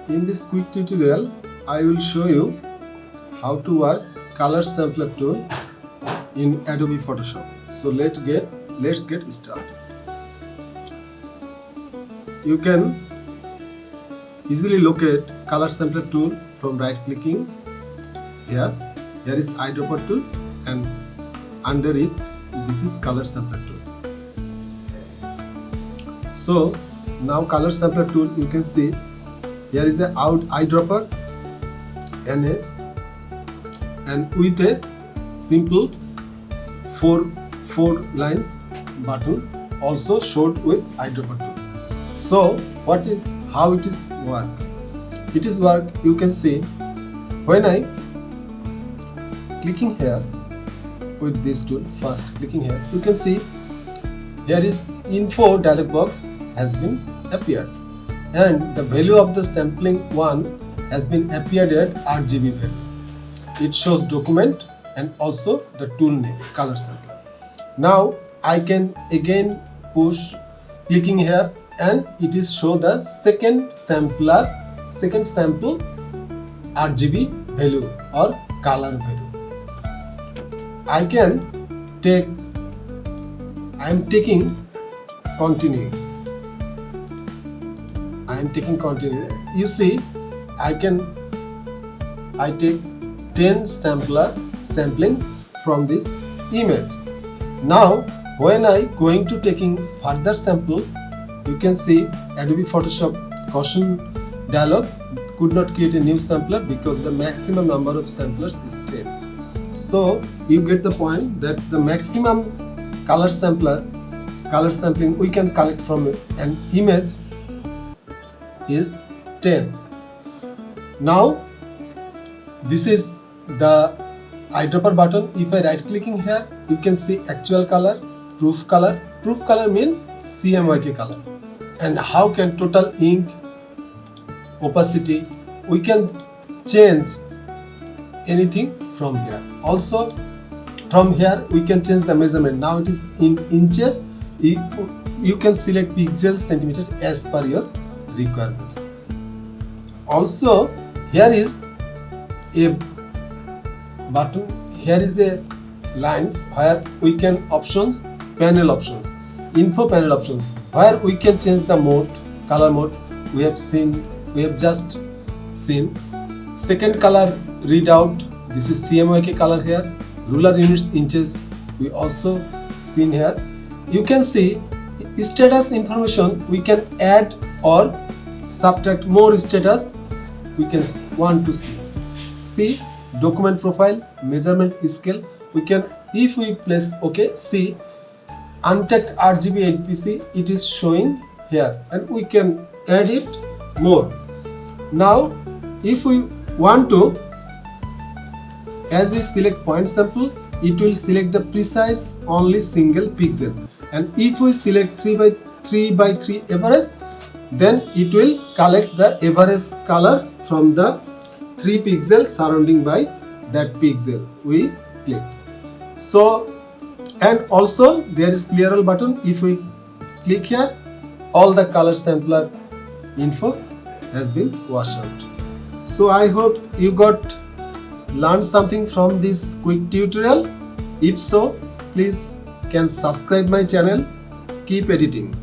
In this quick tutorial, I will show you how to work color sampler tool in Adobe Photoshop. So let's get started. You can easily locate color sampler tool from right clicking here. Here is eyedropper tool, and under it this is color sampler tool. So now color sampler tool, you can see here is a eyedropper and with a simple four lines button also showed with eyedropper tool. So how it is work? It is work, you can see when I clicking here with this tool, first clicking here, you can see here is info dialog box has been appeared, and the value of the sampling one has been appeared at RGB value. It shows document and also the tool name color sampler. Now I can again push clicking here, and it is show the second sample RGB value or color value. I am taking continue. You see, I take 10 sampling from this image. Now when I going to taking further sample, you can see Adobe Photoshop caution dialog could not create a new sampler because the maximum number of samplers is 10. So you get the point that the maximum color sampling we can collect from an image is 10. Now this is the eyedropper button. If I right clicking here, you can see actual color, proof color. Proof color means CMYK color. And how can total ink, opacity, we can change anything from here. Also from here we can change the measurement. Now it is in inches. You can select pixels, centimeter as per your requirements. Also here is a button, here is a lines where we can options, panel options, info panel options, where we can change the mode, color mode. We have just seen second color readout. This is CMYK color here. Ruler units, inches, we also seen here. You can see status information. We can add or subtract more status. We can want to see document profile, measurement scale. We can, if we place OK, see untagged RGB 8PC, it is showing here, and we can add it more. Now if we want to, as we select point sample, it will select the precise only single pixel, and if we select 3 by 3 average, then it will collect the average color from the 3 pixels surrounding by that pixel we click. So, and also there is clear all button. If we click here, all the color sampler info has been washed out. So I hope you learned something from this quick tutorial. If so, please can subscribe my channel. Keep editing.